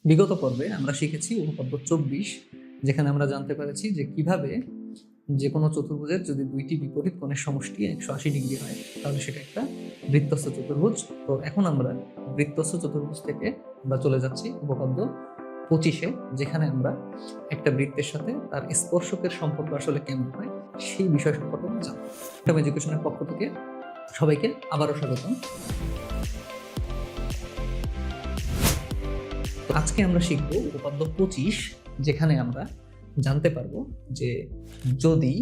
বিগত পর্বে আমরা শিখেছি উপপাদ্য 24, যেখানে আমরা জানতে পেরেছি যে কিভাবে যে কোনো চতুর্ভুজের যদি দুইটি বিপরীত কোণের সমষ্টি 180 ডিগ্রি হয় তাহলে সেটা একটা বৃত্তস্থ চতুর্ভুজ। তো এখন আমরা বৃত্তস্থ চতুর্ভুজ থেকে আমরা চলে যাচ্ছি উপপাদ্য 25-এ, যেখানে আমরা একটা বৃত্তের সাথে তার স্পর্শকের সম্পর্ক আসলে কেমন হয় সেই বিষয় সম্পর্কে আমরা জানবো। টম এডুকেশনের পক্ষ থেকে সবাইকে আবারও স্বাগতম। আজকে আমরা শিখব উপপাদ্য 25, যেখানে আমরা জানতে পারবো যে যদি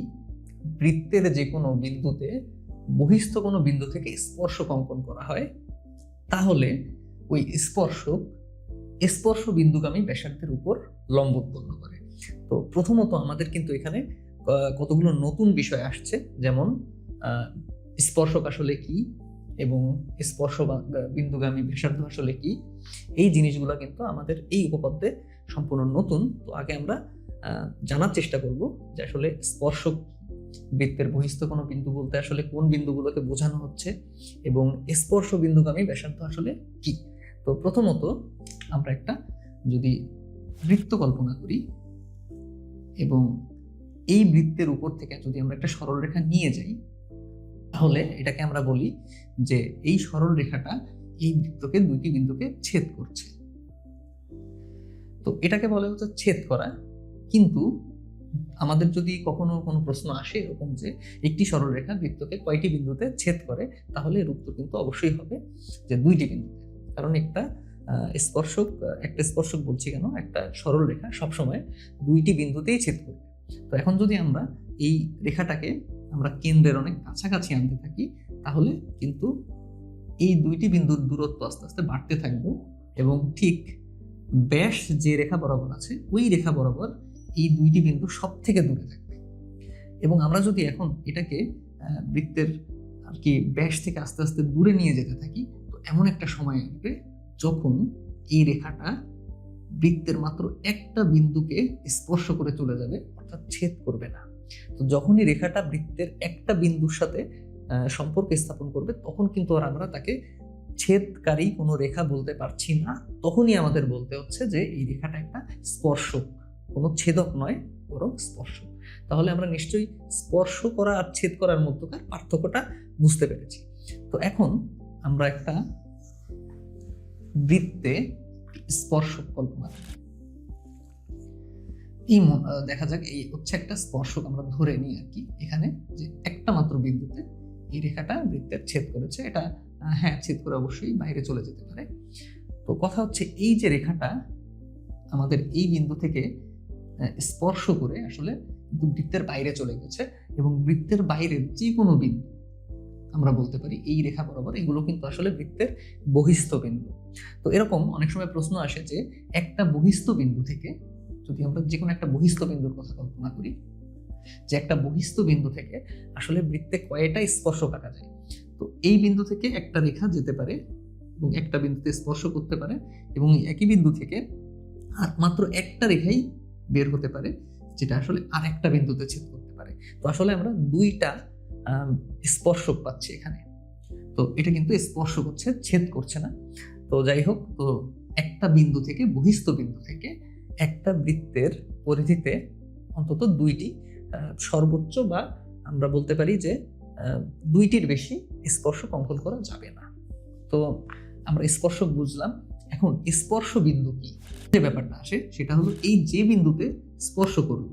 বৃত্তের যে কোনো বিন্দুতে বহিস্থ কোনো বিন্দু থেকে স্পর্শক অঙ্কন করা হয় তাহলে ওই স্পর্শক স্পর্শ বিন্দুগামী ব্যাসার্ধের উপর লম্ব উৎপন্ন করে। তো প্রথমত আমাদের কিন্তু এখানে কতগুলো নতুন বিষয় আসছে, যেমন স্পর্শক আসলে কি এবং স্পর্শ বিন্দুগামী ব্যাসার্ধ আসলে কি। এই জিনিসগুলো কিন্তু আমাদের এই উপপাদ্যে সম্পূর্ণ নতুন। তো আগে আমরা জানার চেষ্টা করব যে আসলে স্পর্শক বৃত্তের বহিস্থ কোনো বিন্দু বলতে আসলে কোন বিন্দুগুলোকে বোঝানো হচ্ছে এবং স্পর্শ বিন্দুগামী ব্যাসার্ধ আসলে কি। তো প্রথমত আমরা একটা যদি বৃত্ত কল্পনা করি এবং এই বৃত্তের উপর থেকে যদি আমরা একটা সরল রেখা নিয়ে যাই তাহলে এটাকে আমরা বলি যে এই সরল রেখাটা এই বৃত্তকে দুইটি বিন্দুকে ছেদ করছে। তো এটাকে বলা হচ্ছে ছেদ করা। কিন্তু আমাদের যদি কখনো কোনো প্রশ্ন আসে এরকম যে একটি সরল রেখা বৃত্তকে কয়টি বিন্দুতে ছেদ করে, তাহলে এর উত্তর কিন্তু অবশ্যই হবে যে দুইটি বিন্দুতে। কারণ একটা স্পর্শক বলছি কেন, একটা সরল রেখা সবসময় দুইটি বিন্দুতেই ছেদ করবে। তো এখন যদি আমরা এই রেখাটাকে আমরা কেন্দ্রের অনেক কাছাকাছি আনতে থাকি তাহলে কিন্তু এই দুইটি বিন্দুর দূরত্ব আস্তে আস্তে বাড়তে থাকবে এবং ঠিক ব্যাস যে রেখা বরাবর আছে ওই রেখা বরাবর এই দুইটি বিন্দু সব থেকে দূরে থাকবে। এবং আমরা যদি এখন এটাকে বৃত্তের আর কি ব্যাস থেকে আস্তে আস্তে দূরে নিয়ে যেতে থাকি, তো এমন একটা সময় আসবে যখন এই রেখাটা বৃত্তের মাত্র একটা বিন্দুকে স্পর্শ করে চলে যাবে, অর্থাৎ ছেদ করবে না। তো যখনই রেখাটা বৃত্তের একটা বিন্দুর সাথে সম্পর্ক স্থাপন করবে তখন কিন্তু আর আমরা তাকে ছেদকারী কোনো রেখা বলতে পারছি না। তখনই আমাদের বলতে হচ্ছে যে এই রেখাটা একটা স্পর্শক, কোনো ছেদক নয় বরং স্পর্শক। তাহলে আমরা নিশ্চয়ই স্পর্শ করা আর ছেদ করার মধ্যকার পার্থক্যটা বুঝতে পেরেছি। তো এখন আমরা একটা বৃত্তে স্পর্শক কল্পনা করি। দেখা যাক এই হচ্ছে একটা স্পর্শক, আমরা ধরে নিই আর কি এখানে যে একটা মাত্র বিন্দুতে এই রেখাটা বৃত্তের ছেদ করেছে। এটা হ্যাঁ ছেদ করে অবশ্যই বাইরে চলে যেতে পারে। তো কথা হচ্ছে এই যে রেখাটা আমাদের এই বিন্দু থেকে স্পর্শ করে আসলে কিন্তু বৃত্তের বাইরে চলে গেছে এবং বৃত্তের বাইরের যে কোনো বিন্দু আমরা বলতে পারি এই রেখা বরাবর, এগুলো কিন্তু আসলে বৃত্তের বহিস্থ বিন্দু। তো এরকম অনেক সময় প্রশ্ন আসে যে একটা বহিস্থ বিন্দু থেকে, যদি আমরা যে কোনো একটা বহিস্থ বিন্দুর কথা কল্পনা করি, যে একটা বহিস্থ বিন্দু থেকে আসলে বৃত্তে কয়টা স্পর্শক আঁকা যায়। তো এই বিন্দু থেকে একটা রেখা যেতে পারে এবং একটা বিন্দুতে স্পর্শ করতে পারে এবং একই বিন্দু থেকে আর মাত্র একটা রেখাই বের হতে পারে যেটা আসলে আর একটা বিন্দুতে ছেদ করতে পারে। তো আসলে আমরা দুইটা স্পর্শক পাচ্ছি এখানে। তো এটা কিন্তু স্পর্শ করছে, ছেদ করছে না। তো যাই হোক, তো একটা বিন্দু থেকে বহিস্থ বিন্দু থেকে একটা বৃত্তের পরিধিতে অন্তত দুইটি সর্বোচ্চ বা আমরা বলতে পারি যে দুইটির বেশি স্পর্শক অঙ্কন করা যাবে না। তো আমরা স্পর্শক বুঝলাম। এখন স্পর্শ বিন্দু কি, যে ব্যাপারটা আসে সেটা হলো এই যে বিন্দুতে স্পর্শ করব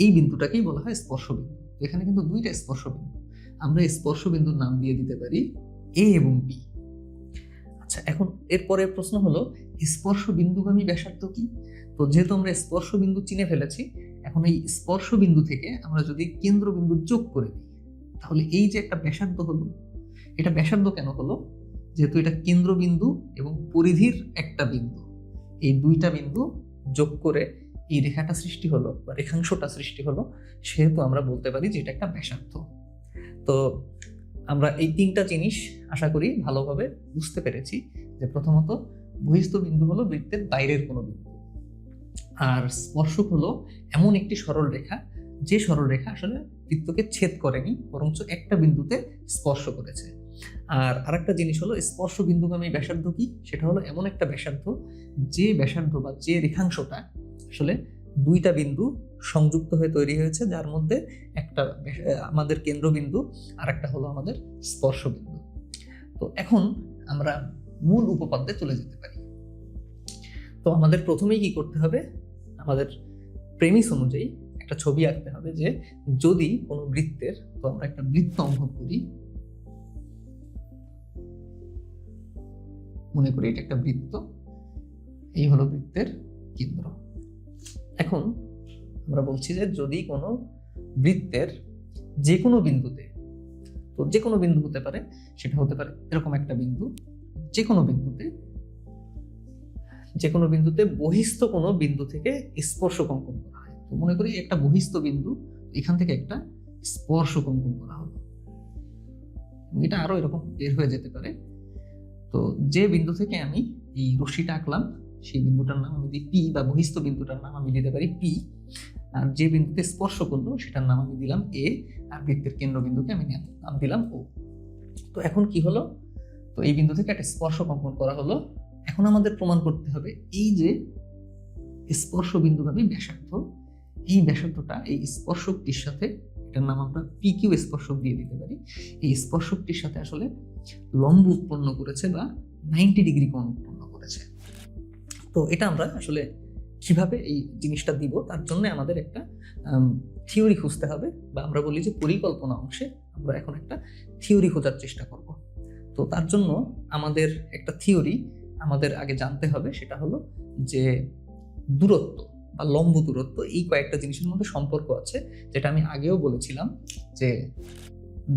এই বিন্দুটাকেই বলা হয় স্পর্শ বিন্দু। এখানে কিন্তু দুইটা স্পর্শ বিন্দু, আমরা স্পর্শ বিন্দুর নাম দিয়ে দিতে পারি এ এবং বি। আচ্ছা, এখন এরপরে প্রশ্ন হলো স্পর্শ বিন্দুগামী ব্যাসার্ধ কি। তো যেহেতু আমরা স্পর্শ বিন্দু চিনে ফেলেছি, এখন এই স্পর্শ বিন্দু থেকে আমরা যদি কেন্দ্রবিন্দু যোগ করে দিই তাহলে এই যে একটা ব্যাসার্ধ হলো, এটা ব্যাসার্ধ কেন হলো? যেহেতু এটা কেন্দ্রবিন্দু এবং পরিধির একটা বিন্দু, এই দুইটা বিন্দু যোগ করে এই রেখাটা সৃষ্টি হলো বা রেখাংশটা সৃষ্টি হলো, সেহেতু আমরা বলতে পারি যে এটা একটা ব্যাসার্ধ। তো আমরা এই তিনটা জিনিস আশা করি ভালোভাবে বুঝতে পেরেছি যে প্রথমত বহিস্থ বিন্দু হলো বৃত্তের বাইরের কোনো বিন্দু, আর স্পর্শক হলো এমন একটি সরল রেখা যে সরল রেখা আসলে বৃত্তকে ছেদ করেনি বরঞ্চ একটা বিন্দুতে স্পর্শ করেছে। আর আরেকটা জিনিস হলো স্পর্শ বিন্দুগামী ব্যাসার্ধ কি, সেটা হলো এমন একটা ব্যাসার্ধ যে ব্যাসার্ধ বা যে রেখাংশটা আসলে দুইটা বিন্দু সংযুক্ত হয়ে তৈরি হয়েছে, যার মধ্যে একটা আমাদের কেন্দ্রবিন্দু আর একটা হলো আমাদের স্পর্শ বিন্দু। তো এখন আমরা মূল উপপাদ্যে চলে যেতে পারি। তো আমাদের প্রথমেই কি করতে হবে, আমাদের প্রেমিস অনুযায়ী একটা ছবি আঁকতে হবে যে যদি কোনো বৃত্তের, তো আমরা একটা বৃত্ত অঙ্কন করি, মনে করি এটা একটা বৃত্ত, এই হলো বৃত্তের কেন্দ্র। এখন আমরা বলছি যে যদি কোনো বৃত্তের যে কোনো বিন্দুতে, তো যে কোনো বিন্দু হতে পারে, সেটা হতে পারে এরকম একটা বিন্দু, যে কোনো বিন্দুতে বহিস্থ কোনো বিন্দু থেকে স্পর্শক অঙ্কন করা হয়। তো মনে করি একটা বহিস্থ বিন্দু, এখান থেকে একটা স্পর্শক অঙ্কন করা হলো, এটা আরো এরকম বের হয়ে যেতে পারে। তো যে বিন্দু থেকে আমি এই রশ্মিটা আঁকলাম, সেই বিন্দুটার নাম আমি দিই পি, বা বহিস্থ বিন্দুটার নাম আমি দিতে পারি পি। আর যে বিন্দুতে স্পর্শ করলো সেটার নাম আমি দিলাম এ, আর বৃত্তের কেন্দ্রবিন্দুকে আমি নাম দিলাম ও। তো এখন কি হলো, তো এই বিন্দু থেকে একটা স্পর্শক অঙ্কন করা হলো। এখন আমাদের প্রমাণ করতে হবে এই যে স্পর্শ বিন্দুগামী ব্যাসার্ধ, এই ব্যাসার্ধটা এই স্পর্শকটির সাথে, এটার নাম আমরা পি কিউ স্পর্শক দিয়ে দিতে পারি, এই স্পর্শকটির সাথে আসলে লম্ব উৎপন্ন করেছে বা 90 ডিগ্রি কোণ উৎপন্ন করেছে। তো এটা আমরা আসলে কিভাবে এই জিনিসটা দিব, তার জন্য আমাদের একটা থিওরি খুঁজতে হবে, বা আমরা বলি যে পরিকল্পনা অংশে আমরা এখন একটা থিওরি খোঁজার চেষ্টা করব। তো তার জন্য আমাদের একটা থিওরি আমাদের আগে জানতে হবে, সেটা হলো যে দূরত্ব বা লম্ব দূরত্ব, এই কয়েকটা জিনিসের মধ্যে সম্পর্ক আছে, যেটা আমি আগেও বলেছিলাম যে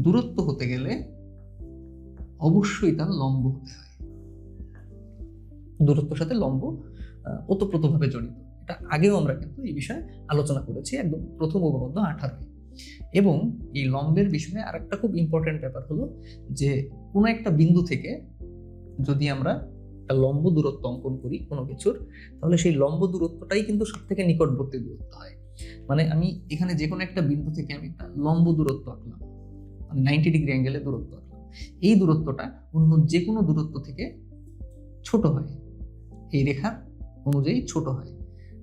দূরত্ব হতে গেলে অবশ্যই তার লম্ব হতে হয়। দূরত্বের সাথে লম্ব ওতপ্রোতভাবে জড়িত, এটা আগেও আমরা কিন্তু এই বিষয়ে আলোচনা করেছি একদম প্রথম উপপাদ্য 18। এবং এই লম্বের বিষয়ে আরেকটা খুব ইম্পর্টেন্ট ব্যাপার হলো যে কোনো একটা বিন্দু থেকে যদি আমরা একটা লম্ব দূরত্ব অঙ্কন করি কোনো কিছুর, তাহলে সেই লম্ব দূরত্বটাই কিন্তু সব থেকে নিকটবর্তী দূরত্ব হয়। মানে আমি এখানে যে কোনো একটা বিন্দু থেকে আমি একটা লম্ব দূরত্ব আঁকলাম, মানে 90 ডিগ্রি অ্যাঙ্গেলে দূরত্ব আঁকলাম, এই দূরত্বটা অন্য যে কোনো দূরত্ব থেকে ছোট হয়, এই রেখার অনুযায়ী ছোট হয়,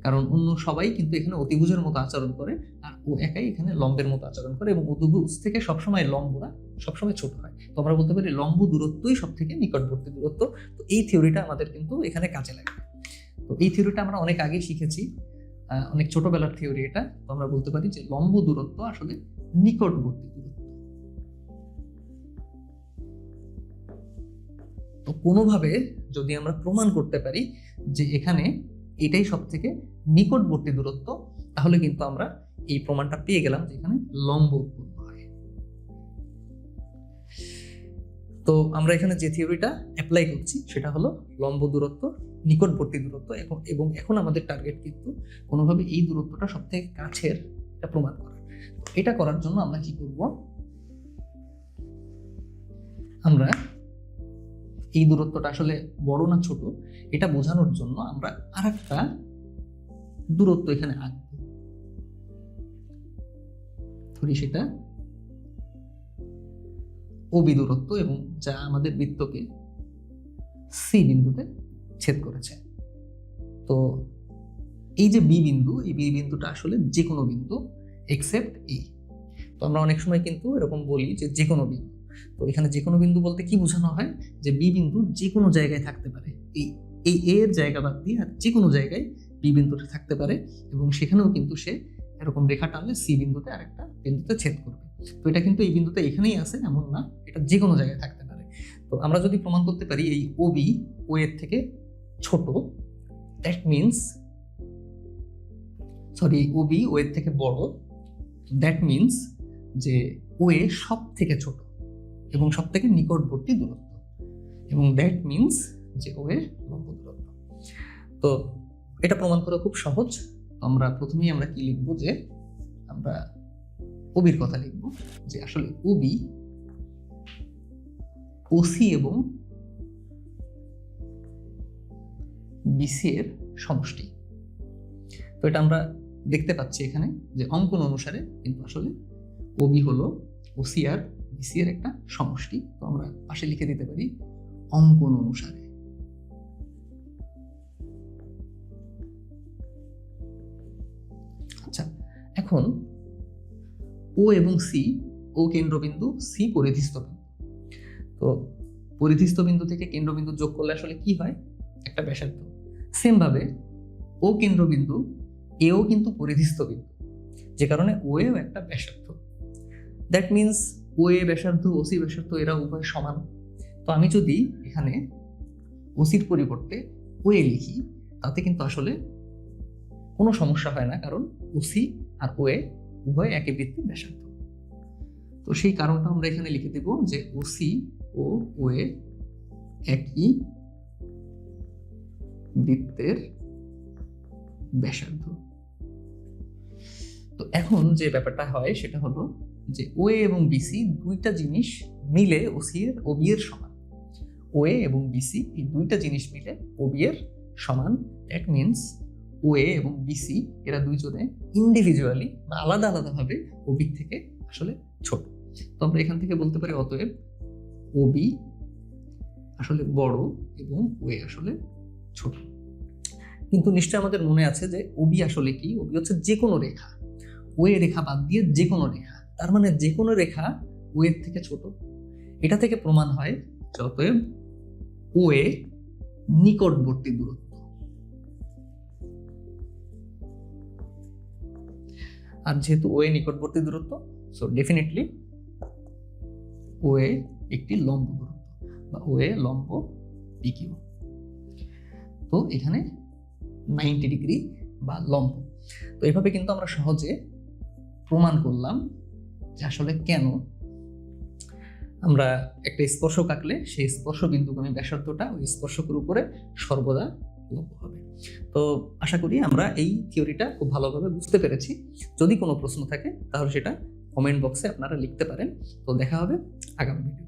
কারণ অন্য সবাই কিন্তু এখানে অতিভুজের মতো আচরণ করে, আর ও একাই এখানে লম্বের মতো আচরণ করে, এবং অতিভুজ থেকে সবসময় লম্বরা সবসময় ছোট হয়। তো আমরা বলতে পারি লম্ব দূরত্বই সব থেকে নিকটবর্তী দূরত্ব। তো এই থিওরিটা আমাদের কিন্তু এখানে কাজে লাগে। তো এই থিওরিটা আমরা অনেক আগে শিখেছি, অনেক ছোটবেলার থিওরি এটা। তো আমরা বলতে পারি যে লম্ব দূরত্ব আসলে নিকটবর্তী দূরত্ব। তো কোনোভাবে যদি আমরা প্রমাণ করতে পারি যে এখানে এটাই সব থেকে নিকটবর্তী দূরত্ব, তাহলে কিন্তু আমরা এই প্রমাণটা পেয়ে গেলাম যে এখানে লম্ব উৎপন্ন হয়। তো আমরা এখানে যে থিওরিটা অ্যাপ্লাই করছি সেটা হলো লম্ব দূরত্ব নিকটবর্তী দূরত্ব, এবং এখন আমাদের টার্গেট কিন্তু কোনোভাবে এই দূরত্বটা সব থেকে কাছের এটা প্রমাণ করা। এটা করার জন্য আমরা কি করব, আমরা এই দূরত্বটা আসলে বড় না ছোট এটা বোঝানোর জন্য আমরা আরেকটা দূরত্ব এখানে আঁকবো, ধরি সেটা ওবি দূরত্ব, এবং যা আমাদের বৃত্তকে সি বিন্দুতে ছেদ করেছে। তো এই যে বি বিন্দু, এই বি বিন্দুটা আসলে যে কোনো বিন্দু এক্সেপ্ট এ। তো আমরা অনেক সময় কিন্তু এরকম বলি যে যে কোনো বিন্দু। তো এখানে যে কোনো বিন্দু বলতে কি বোঝানো হয়, যে বি বিন্দু যে কোনো জায়গায় থাকতে পারে, এই এ এর জায়গা বাদ দিয়ে আর যে কোনো জায়গায় বি বিন্দুটা থাকতে পারে, এবং সেখানেও কিন্তু সে এরকম রেখা টানলে সি বিন্দুতে আরেকটা বিন্দুতে ছেদ করবে। তো এটা কিন্তু এই বিন্দুতে এখানেই আছে এমন না, এটা যে কোনো জায়গায় থাকতে পারে। তো আমরা যদি প্রমাণ করতে পারি এই ওবি ও এর থেকে ছোট, দ্যাট মিনস ওবি ও এর থেকে বড়, দ্যাট মিনস যে ও এ সব থেকে ছোট এবং সব থেকে নিকটবর্তী দূরত্ব, এবং দ্যাট মিনস যে ও এ লম্ব দূরত্ব। তো এটা প্রমাণ করা খুব সহজ। আমরা প্রথমেই আমরা কি লিখবো, যে আমরা ওবির কথা লিখবো, যে আসলে ওবি ওসি এবং বিসি এর সমষ্টি। তো এটা আমরা দেখতে পাচ্ছি এখানে যে অঙ্কন অনুসারে কিন্তু আসলে ওবি হলো ওসি আর বিসি এর একটা সমষ্টি। তো আমরা পাশে লিখে দিতে পারি অঙ্কন অনুসারে। আচ্ছা, এখন ও এবং সি, ও কেন্দ্রবিন্দু, সি পরিধিস্থ বিন্দু। তো পরিধিস্থ বিন্দু থেকে কেন্দ্রবিন্দু যোগ করলে আসলে কি হয়? একটা ব্যাসার্ধ। সেম ভাবে ও কেন্দ্রবিন্দু, এও কিন্তু পরিধিস্থ বিন্দু, যে কারণে ও এও একটা ব্যাসার্ধ। দ্যাট মিনস ও এ ব্যাসার্ধ, ওসি ব্যাসার্ধ, এরা উভয় সমান। তো আমি যদি এখানে ওসির পরিবর্তে ও এ লিখি, তাতে কিন্তু আসলে কোনো সমস্যা হয় না, কারণ ওসি আর ও এ উভয় একই বৃত্তের ব্যাসার্ধ। তো সেই কারণটা আমরা এখানে লিখে দেব যে ওসি ও ও এ একই বৃত্তের ব্যাসার্ধ। তো এখন যে ব্যাপারটা হয় সেটা হলো যে ও এ এবং বিসি দুইটা জিনিস মিলে ওসি এর ও বি এর সমান। ও এ এবং বিসি এই দুইটা জিনিস মিলে ও বি এর সমান। দ্যাট মিনস ও এ এবং বিসি এরা দুইজনে ইন্ডিভিজুয়ালি বা আলাদা আলাদাভাবে ও বি থেকে আসলে ছোট। তো আমরা এখান থেকে বলতে পারি অতএব ও বি আসলে বড় এবং ও এ আসলে ছোট। কিন্তু নিশ্চয়ই আমাদের মনে আছে যে ও বি আসলে কি? ও বি হচ্ছে যে কোনো রেখা, ও এ রেখা বাদ দিয়ে যে কোনো রেখা। তার মানে যে কোনো রেখা ও এর থেকে ছোট। এটা থেকে প্রমাণ হয় যে অতএব ও এ নিকটবর্তী দূরত্ব। আর যেহেতু ও এ নিকটবর্তী দূরত্ব, সো ডেফিনেটলি ও এ একটি লম্ব দূরত্ব বা ও এ লম্ব পিকিউ। তো এখানে 90 ডিগ্রি বা লম্ব। তো এভাবে কিন্তু আমরা সহজে প্রমাণ করলাম যে আসলে কেন আমরা একটা স্পর্শক আঁকলে সেই স্পর্শ বিন্দুগামী ব্যাসার্ধটা ওই স্পর্শকের উপরে সর্বদা লম্ব হবে। তো আশা করি আমরা এই থিওরিটা খুব ভালোভাবে বুঝতে পেরেছি। যদি কোনো প্রশ্ন থাকে তাহলে সেটা কমেন্ট বক্সে আপনারা লিখতে পারেন। তো দেখা হবে আগামী ভিডিও।